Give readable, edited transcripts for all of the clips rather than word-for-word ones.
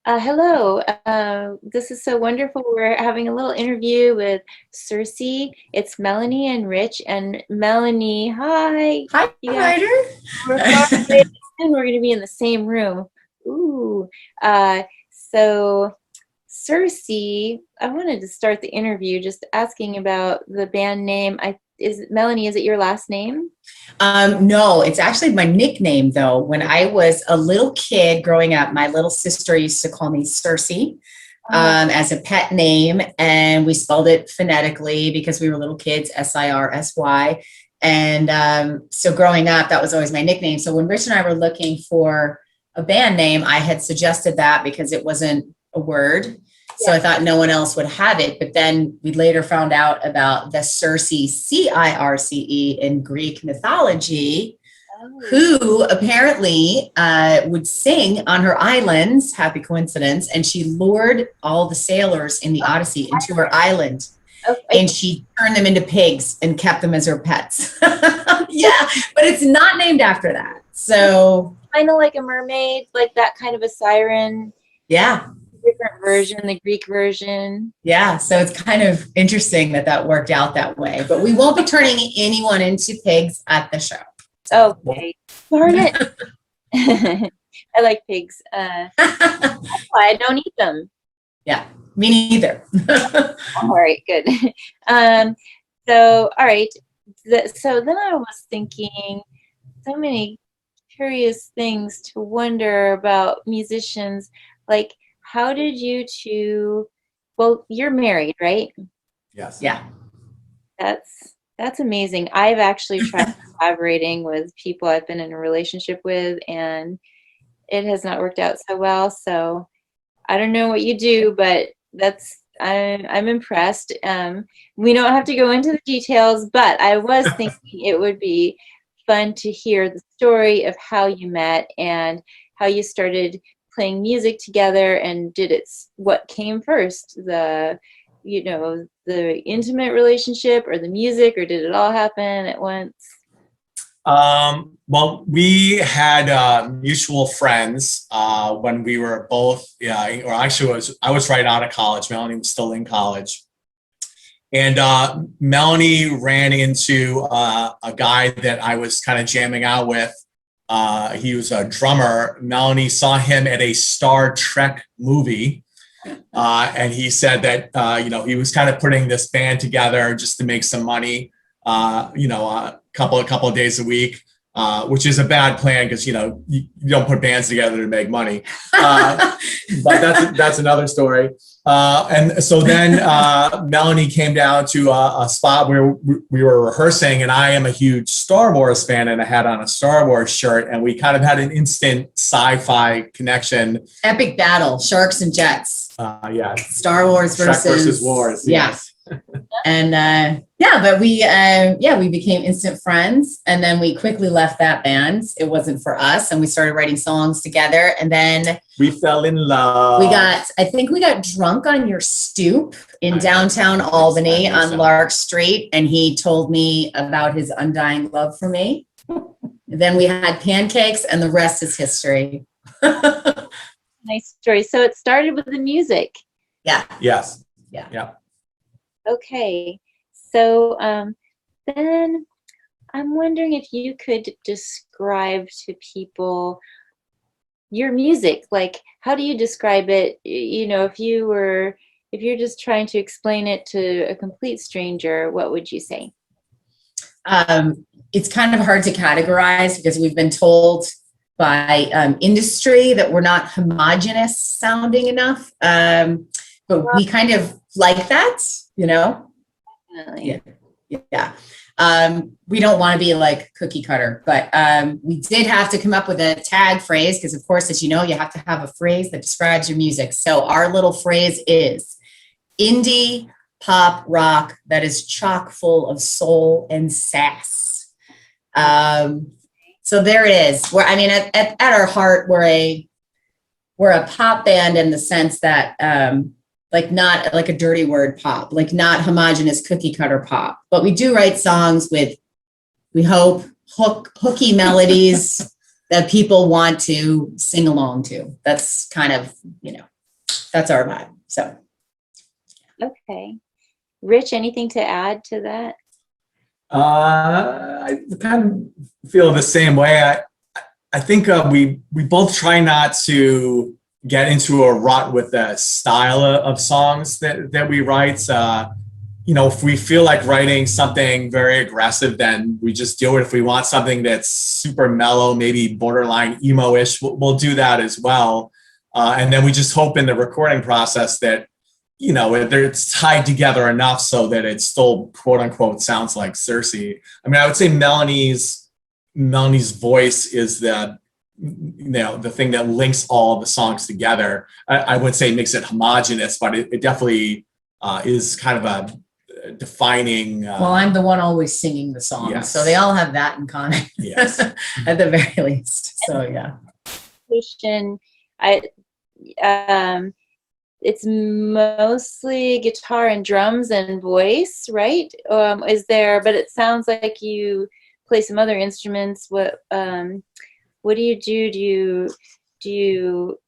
Hello. This is so wonderful. We're having a little interview with Circe. It's Melanie and Rich. And Melanie, hi. Hi, You guys, we're far Ryder. away and we're going to be in the same room. Ooh. So Circe, I wanted to start the interview just asking about the band name. Melanie, is it your last name? No, it's actually my nickname though. When I was a little kid growing up, my little sister used to call me Circe Oh, as a pet name, and we spelled it phonetically because we were little kids, Sirsy. And so growing up, that was always my nickname. So when Rich and I were looking for a band name, I had suggested that because it wasn't a word. So yeah. I thought no one else would have it. But then we later found out about the Circe, Circe, in Greek mythology, Oh, who apparently would sing on her islands, happy coincidence, and she lured all the sailors in the Odyssey into her island, okay. and she turned them into pigs and kept them as her pets. Yeah, but it's not named after that. So, Kind of like a mermaid, like that kind of a siren. yeah, Different version, the Greek version. yeah. So it's kind of interesting that that worked out that way. But we won't be turning anyone into pigs at the show. So, well, Okay, darn it. I like pigs. Why I don't eat them. yeah, me neither. All right, good. Um, so, all right. So then I was thinking so many curious things to wonder about musicians. Like, how did you two, well, you're married, right? Yes. Yeah. That's amazing. I've actually tried collaborating with people I've been in a relationship with, and it has not worked out so well. So I don't know what you do, but I'm impressed. We don't have to go into the details, but I was thinking it would be fun to hear the story of how you met and how you started playing music together, and what came first, the intimate relationship or the music, or did it all happen at once? Well, we had mutual friends when we were both, yeah, or actually I was right out of college. Melanie was still in college. And Melanie ran into a guy that I was kind of jamming out with. He was a drummer. Melanie saw him at a Star Trek movie. And he said that, he was kind of putting this band together just to make some money, a couple of days a week, which is a bad plan because, you don't put bands together to make money. But that's another story. And so then Melanie came down to a spot where we were rehearsing, and I am a huge Star Wars fan, and I had on a Star Wars shirt, and we kind of had an instant sci-fi connection. Epic battle, sharks and jets. Yeah, Star Wars Trek versus Wars. Yeah. Yes. And but we became instant friends, and then we quickly left that band. It wasn't for us, and we started writing songs together, and then We fell in love. I think we got drunk on your stoop in downtown Albany I think on so. Lark Street, and he told me about his undying love for me. Then we had pancakes, and the rest is history. Nice story. So it started with the music. Yeah. Yes. Yeah. Yeah. Okay. So then I'm wondering if you could describe to people your music. Like, how do you describe it? If you're just trying to explain it to a complete stranger, what would you say? It's kind of hard to categorize because we've been told by industry that we're not homogenous sounding enough. But we kind of like that, you know? Definitely. Yeah. Yeah. We don't want to be like cookie cutter, but we did have to come up with a tag phrase because, of course, as you know, you have to have a phrase that describes your music. So our little phrase is indie pop rock that is chock full of soul and sass. So there it is. At our heart, we're a pop band in the sense that like not like a dirty word pop, like not homogenous cookie cutter pop, but we do write songs with, we hope, hooky melodies that people want to sing along to. That's kind of, that's our vibe. So. Okay. Rich, anything to add to that? I kind of feel the same way. I think we both try not to get into a rut with the style of songs that we write. If we feel like writing something very aggressive, then we just do it. If we want something that's super mellow, maybe borderline emo-ish, we'll do that as well. And then we just hope in the recording process that, it's tied together enough so that it still, quote unquote, sounds like SIRSY. I mean, I would say Melanie's voice is the thing that links all the songs together. I would say makes it homogenous, but it definitely is kind of a defining. Well, I'm the one always singing the songs, yes. So they all have that in common. Yes. At the very least. So yeah. It's mostly guitar and drums and voice, right? But it sounds like you play some other instruments. What do you do? Do you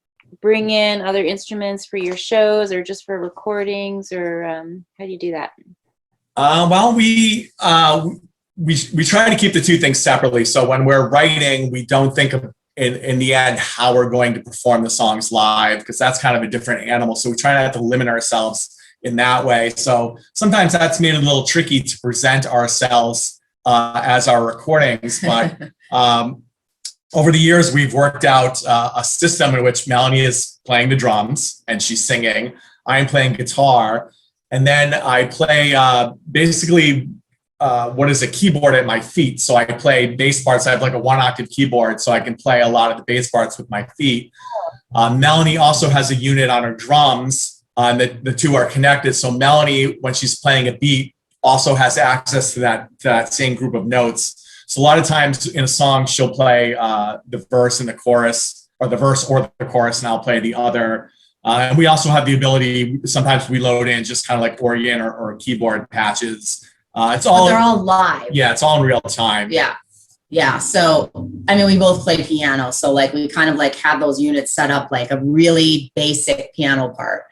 bring in other instruments for your shows or just for recordings, or how do you do that? Well, we try to keep the two things separately. So when we're writing, we don't think of in the end how we're going to perform the songs live, because that's kind of a different animal. So we try not to limit ourselves in that way. So sometimes that's made it a little tricky to present ourselves as our recordings. But over the years, we've worked out a system in which Melanie is playing the drums and she's singing. I'm playing guitar. And then I play basically what is a keyboard at my feet. So I play bass parts. I have like a 1-octave keyboard, so I can play a lot of the bass parts with my feet. Melanie also has a unit on her drums, and the two are connected. So Melanie, when she's playing a beat, also has access to that same group of notes. So a lot of times in a song, she'll play the verse and the chorus, or the verse or the chorus, and I'll play the other. And we also have the ability, sometimes we load in just kind of like organ or keyboard patches. They're all live. Yeah, it's all in real time. Yeah. So, I mean, we both play piano. So like we kind of like have those units set up like a really basic piano part.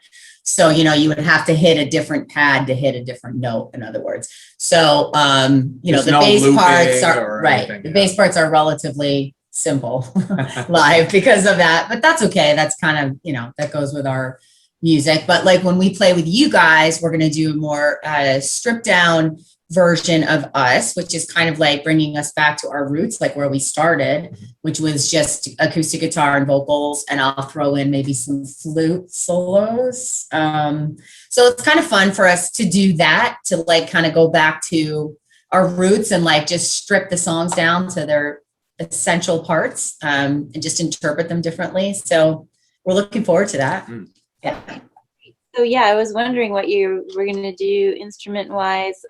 So, you would have to hit a different pad to hit a different note, in other words. So, There's the no bass parts are, right. Anything, the bass parts are relatively simple live because of that, but that's okay. That's kind of, that goes with our music. But like when we play with you guys, we're going to do a more stripped down version of us, which is kind of like bringing us back to our roots, like where we started, which was just acoustic guitar and vocals, and I'll throw in maybe some flute solos. So it's kind of fun for us to do that, to like kind of go back to our roots and like just strip the songs down to their essential parts, and just interpret them differently. So we're looking forward to that. Yeah. So yeah, I was wondering what you were going to do instrument-wise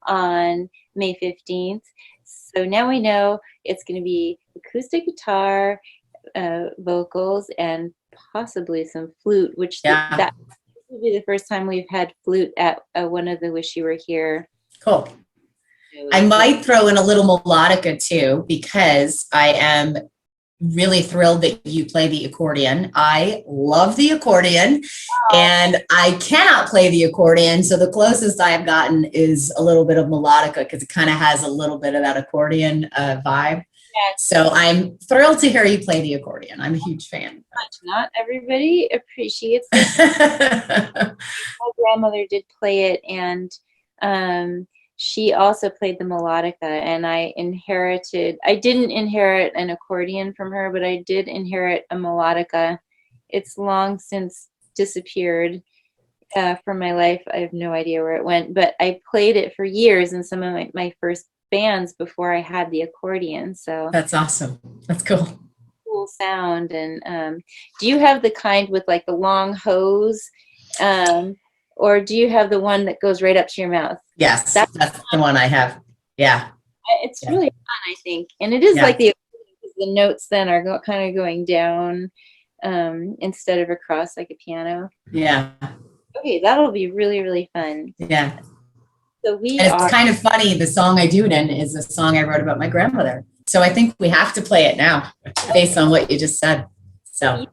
on May 15th. So now we know it's going to be acoustic guitar, vocals, and possibly some flute, which that will be the first time we've had flute at one of the Wish You Were Here. Cool. I might throw in a little melodica too, because I am really thrilled that you play the accordion. I love the accordion, and I cannot play the accordion. So the closest I've gotten is a little bit of melodica, because it kind of has a little bit of that accordion vibe. Yes. So I'm thrilled to hear you play the accordion. I'm a huge fan. Not everybody appreciates it. My grandmother did play it, and she also played the melodica, and I didn't inherit an accordion from her, but I did inherit a melodica. It's long since disappeared from my life. I have no idea where it went, but I played it for years in some of my first bands before I had the accordion. So that's awesome. That's cool. Cool sound. And do you have the kind with like the long hose? Or do you have the one that goes right up to your mouth? Yes, that's the one I have. Yeah. It's really fun, I think. And it is like the notes then are kind of going down instead of across like a piano. Yeah. Okay, that'll be really, really fun. Yeah. So it's kind of funny. The song I do it in is a song I wrote about my grandmother. So I think we have to play it now based on what you just said. So.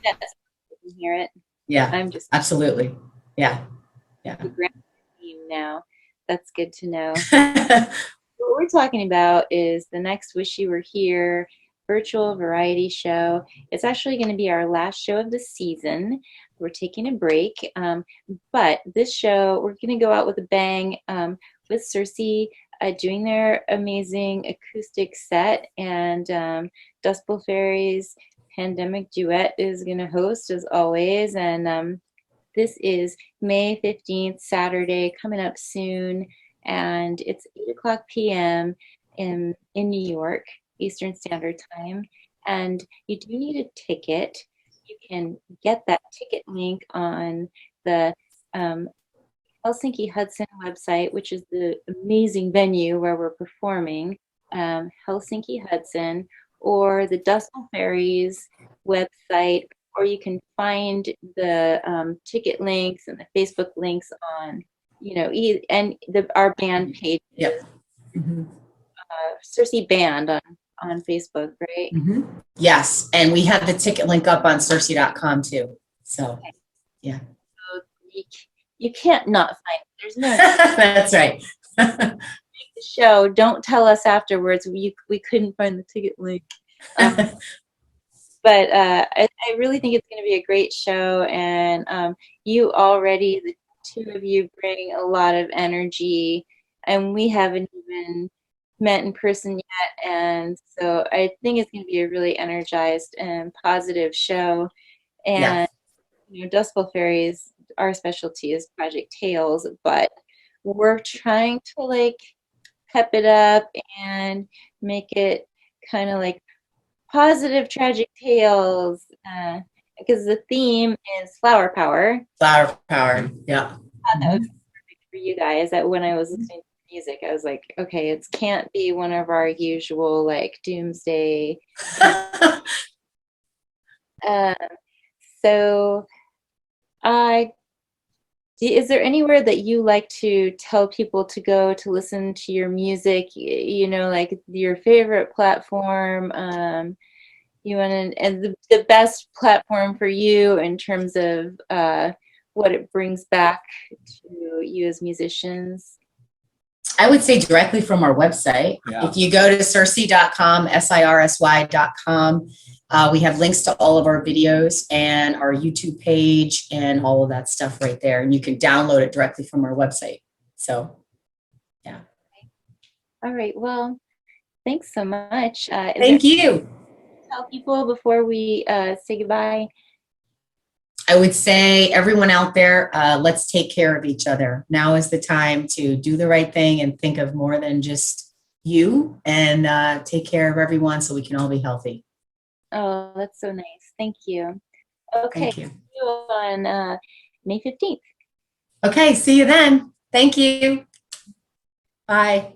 Yes, I can hear it. Yeah, I'm just absolutely. Yeah. Yeah. the grand team now. That's good to know. What we're talking about is the next Wish You Were Here virtual variety show. It's actually going to be our last show of the season. We're taking a break, but this show, we're going to go out with a bang with Circe doing their amazing acoustic set, and Dust Bowl Fairies Pandemic Duet is going to host as always, and this is May 15th, Saturday, coming up soon, and it's 8 o'clock p.m. in New York, Eastern Standard Time, and you do need a ticket. You can get that ticket link on the Helsinki Hudson website, which is the amazing venue where we're performing, Helsinki Hudson, or the Dust Bowl Fairies website, or you can find the ticket links and the Facebook links on, and our band page, Yep. Mm-hmm. Circe Band on Facebook, right? Mm-hmm. Yes, and we have the ticket link up on SIRSY.com too. So, yeah. So you can't not find it. There's no That's right. the show. Don't tell us afterwards we couldn't find the ticket link. But I really think it's going to be a great show, and you already, the two of you, bring a lot of energy, and we haven't even met in person yet, and so I think it's going to be a really energized and positive show. And Dust Bowl Fairies, our specialty is Project Tales, but we're trying to like pep it up and make it kind of like positive tragic tales, because the theme is flower power. Flower power. Yeah. I thought that was perfect for you guys. That when I was listening to music, I was like, okay, it can't be one of our usual like doomsday. So, is there anywhere that you like to tell people to go to listen to your music? Like your favorite platform. You want to, and the best platform for you in terms of what it brings back to you as musicians? I would say directly from our website. Yeah. If you go to sirsy.com, sirsy.com, we have links to all of our videos and our YouTube page and all of that stuff right there. And you can download it directly from our website. So, yeah. All right. Well, thanks so much. Thank you. Tell people before we say goodbye. I would say everyone out there, let's take care of each other. Now is the time to do the right thing and think of more than just you, and take care of everyone so we can all be healthy. Oh, that's so nice. Thank you. Okay. Thank you. See you on May 15th. Okay, see you then. Thank you. Bye.